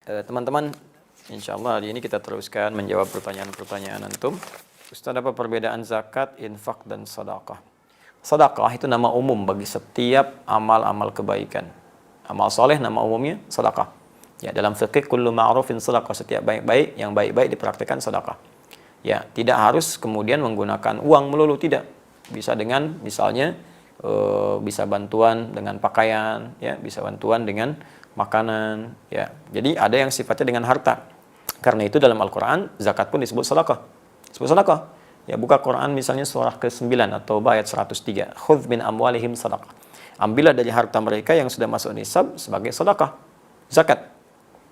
Teman-teman, insya Allah hari ini kita teruskan menjawab pertanyaan-pertanyaan antum. Ustaz, apa perbedaan zakat, infak, dan sedekah? Sedekah itu nama umum bagi setiap amal-amal kebaikan. Amal soleh nama umumnya sedekah. Ya, dalam fikih kullu ma'rufin sedekah, setiap baik-baik yang baik-baik dipraktikkan sedekah. Ya, tidak harus kemudian menggunakan uang melulu, tidak. Bisa dengan misalnya bisa bantuan dengan pakaian, ya, bisa bantuan dengan makanan, ya. Jadi ada yang sifatnya dengan harta. Karena itu dalam Al-Quran zakat pun disebut sedekah. Disebut sedekah. Ya, buka Quran misalnya surah ke-9 atau ayat 103. Khudz min amwalihim sedekah. Ambillah dari harta mereka yang sudah masuk nisab sebagai sedekah. Zakat.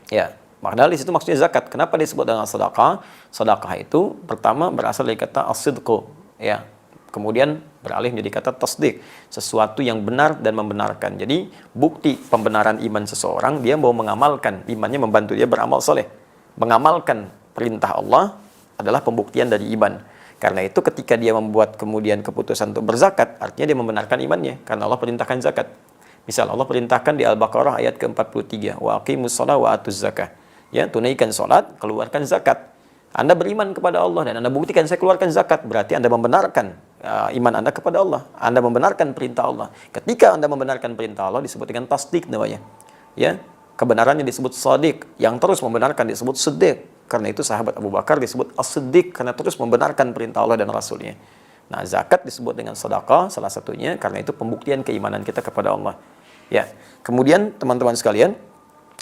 Ya, padahal di situ maksudnya zakat. Kenapa disebut dengan sedekah? Sedekah itu pertama berasal dari kata as-sidqu, ya. Kemudian beralih menjadi kata tasdik, sesuatu yang benar dan membenarkan. Jadi bukti pembenaran iman seseorang, dia mau mengamalkan imannya, membantu dia beramal soleh. Mengamalkan perintah Allah adalah pembuktian dari iman. Karena itu ketika dia membuat kemudian keputusan untuk berzakat, artinya dia membenarkan imannya, karena Allah perintahkan zakat. Misal Allah perintahkan di Al-Baqarah ayat ke-43, wa aqimus shalah wa atuz zakah. Ya, tunaikan salat, keluarkan zakat. Anda beriman kepada Allah dan Anda buktikan saya keluarkan zakat, berarti Anda membenarkan iman Anda kepada Allah. Anda membenarkan perintah Allah. Ketika Anda membenarkan perintah Allah disebut dengan tasdik namanya. Ya, kebenarannya disebut shadiq, yang terus membenarkan disebut siddiq. Karena itu sahabat Abu Bakar disebut as-siddiq karena terus membenarkan perintah Allah dan Rasulnya. Nah, zakat disebut dengan sedekah salah satunya karena itu pembuktian keimanan kita kepada Allah. Ya. Kemudian teman-teman sekalian,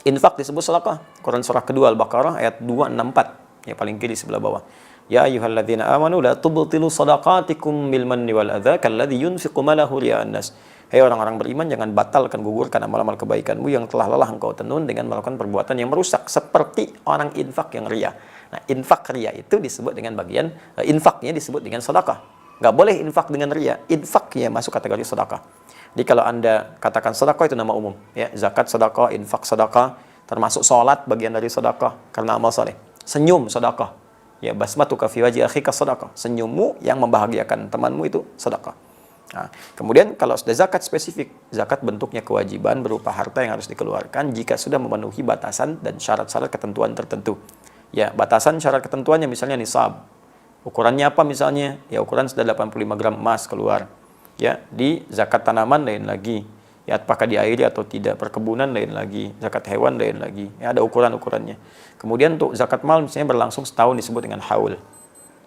infak disebut sedekah. Quran surah kedua Al-Baqarah ayat 264. Ya, paling kiri sebelah bawah. Ya ayyuhalladzina amanu la tubtilu shadaqatikum bil manni wal adza kalladzi yunfiqu malahu riya'an nas. Hai orang-orang beriman, jangan batalkan, gugurkan amal-amal kebaikanmu yang telah lelah engkau tenun dengan melakukan perbuatan yang merusak seperti orang infak yang riya. Nah, infak riya itu disebut dengan bagian infaknya disebut dengan sedekah. Enggak boleh infak dengan riya. Infaknya masuk kategori sedekah. Jadi kalau Anda katakan sedekah itu nama umum, ya, zakat sedekah, infak sedekah, termasuk salat bagian dari sedekah karena amal saleh. Senyum sedekah. Ya, basmatuka fi wajhi akhika sedekah. Senyummu yang membahagiakan temanmu itu sedekah. Nah, kemudian kalau sudah zakat spesifik, zakat bentuknya kewajiban berupa harta yang harus dikeluarkan jika sudah memenuhi batasan dan syarat-syarat ketentuan tertentu. Ya, batasan syarat ketentuannya misalnya nisab. Ukurannya apa misalnya? Ya, ukuran sudah 85 gram emas keluar. Ya, di zakat tanaman lain lagi. Ya, apakah diairi atau tidak, perkebunan lain lagi, zakat hewan lain lagi. Ya, ada ukuran-ukurannya. Kemudian untuk zakat mal misalnya berlangsung setahun disebut dengan haul.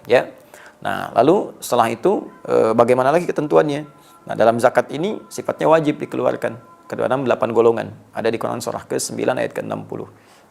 Ya. Nah, lalu setelah itu bagaimana lagi ketentuannya? Nah, dalam zakat ini sifatnya wajib dikeluarkan. Kedua-dua 8 golongan. Ada di Quran surah ke-9 ayat ke-60.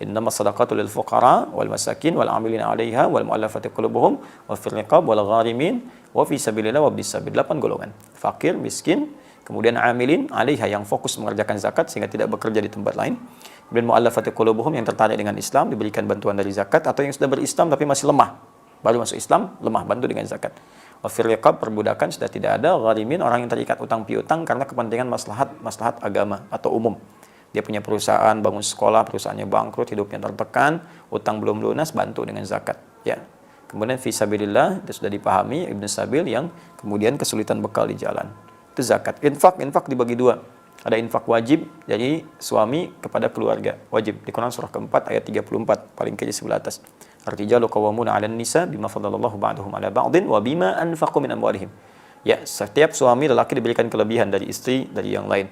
Innamas shadaqatu lil fuqara wal masakin wal 'amilina 'alaiha wal mu'allafati qulubuhum wa fil riqab wal gharimin wa fi sabilillah wa bis sabil. 8 golongan. Fakir, miskin, kemudian 'amilin 'alaiha yang fokus mengerjakan zakat sehingga tidak bekerja di tempat lain. Kemudian mu'allafati qulubuhum yang tertarik dengan Islam diberikan bantuan dari zakat, atau yang sudah berislam tapi masih lemah. Baru masuk Islam, lemah, bantu dengan zakat. Wafir riqab, perbudakan sudah tidak ada. Gharimin, orang yang terikat utang piutang karena kepentingan maslahat agama atau umum. Dia punya perusahaan, bangun sekolah, perusahaannya bangkrut, hidupnya tertekan, utang belum lunas, bantu dengan zakat. Ya. Kemudian fisabilillah, itu sudah dipahami, Ibnu Sabil yang kemudian kesulitan bekal di jalan. Itu zakat. Infak dibagi dua. Ada infak wajib dari suami kepada keluarga. Wajib di Quran surah keempat ayat 34, paling kiri sebelah atas. Ar-rijalu qawwamuna 'alan nisa bima faddalallahu ba'dahum 'ala ba'din wa bima anfaqu min amwalihim. Ya, setiap suami lelaki diberikan kelebihan dari istri dari yang lain.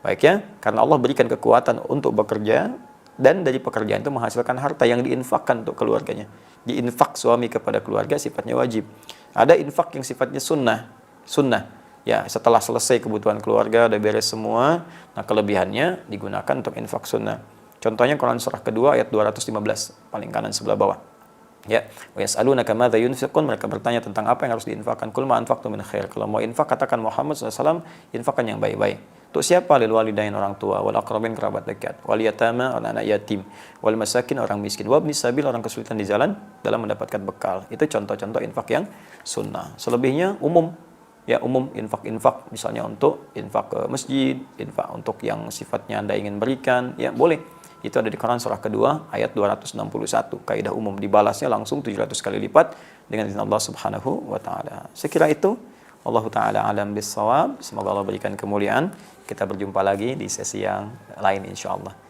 Baik ya, karena Allah berikan kekuatan untuk bekerja dan dari pekerjaan itu menghasilkan harta yang diinfakkan untuk keluarganya. Diinfak suami kepada keluarga sifatnya wajib. Ada infak yang sifatnya sunnah. Ya, setelah selesai kebutuhan keluarga, udah beres semua, nah kelebihannya digunakan untuk infak sunnah. Contohnya Quran surah kedua ayat 215, paling kanan sebelah bawah. Ya, wa yas'alunaka madza yunfiqun, mereka bertanya tentang apa yang harus diinfakkan. Qul ma anfaqtum min khair. Kalau mau infak katakan Muhammad SAW, infakkan yang baik-baik. Untuk siapa? Lil walidain, orang tua, wal aqrabin, kerabat dekat, wal yatama, anak yatim, wal masakin, orang miskin, wabnis sabil, orang kesulitan di jalan dalam mendapatkan bekal. Itu contoh-contoh infak yang sunnah. Selebihnya umum. Ya, umum infak misalnya untuk infak ke masjid, infak untuk yang sifatnya Anda ingin berikan, ya boleh. Itu ada di Quran surah kedua ayat 261. Kaidah umum, dibalasnya langsung 700 kali lipat dengan izin Allah Subhanahu wa taala. Sekira itu, Allah taala alam bissawab. Semoga Allah berikan kemuliaan. Kita berjumpa lagi di sesi yang lain insyaallah.